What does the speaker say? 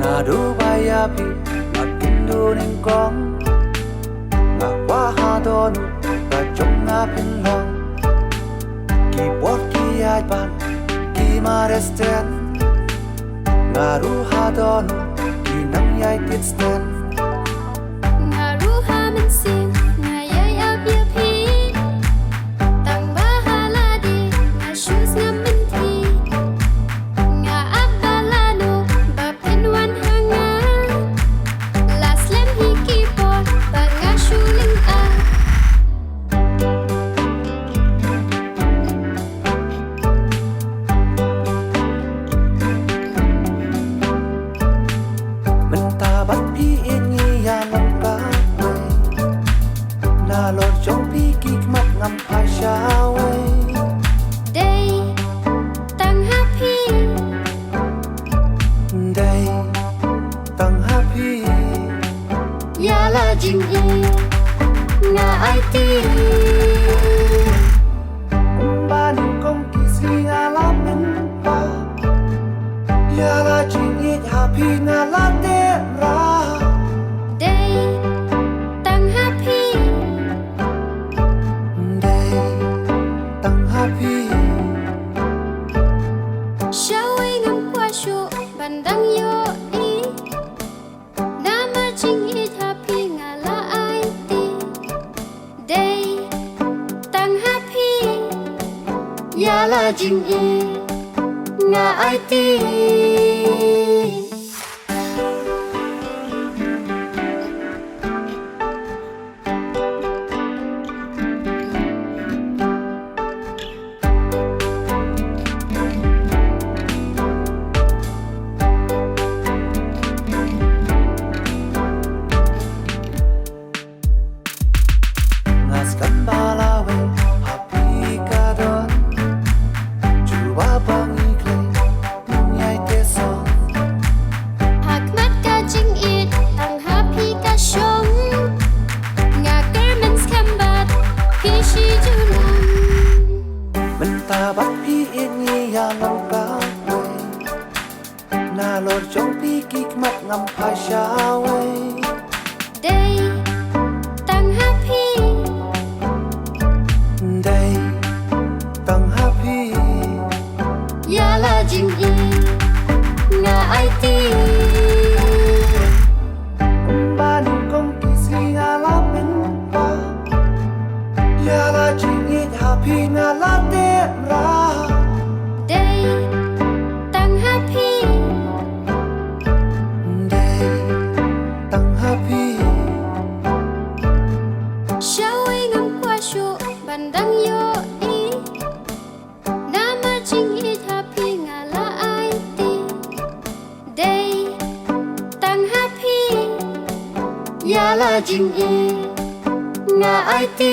ngadu bayapi makindo ning kong ngakwa hadonu kajong ngapin long kibot kiyay ban kimaresten ngadu hadonu kinang yay kitsten ngadu hamansin ngayay abyapi tang bahala di ngasyus ngaminti nga abalano bapinwan hanga laslem hikipot pangashuling a mentabat pi ingi yang lengkap na lor chong pi kikmat ngam phai shawe day tang happy day tang happy yala jing i nga ai ti banin kong kisi ngala pinpa yala jingit happy ngala tera day tang happy day tang happy shaway ngam kwa shu bandang yo i nama jing i happy ngala ai ti day tang happy yala jing i nga ai ti ngas kambalawe happy kadon juwa bangi kle nyai tesong Hakmat ka jing it ang happy ka syong nga kermen skambat kishi julang mentabat pi ingi yang lengkap na lor chong pi kikmat ngam phai shawe day tang happy day tang happy yala jing i nga ai ti banin kong kisi ngala pinpa yala jingit happy ngala tera day tang happy day tang happy shaway ngam kwa shu bandang yo i nama jing i happy ngala ai ti day tang happy yala jing i nga ai ti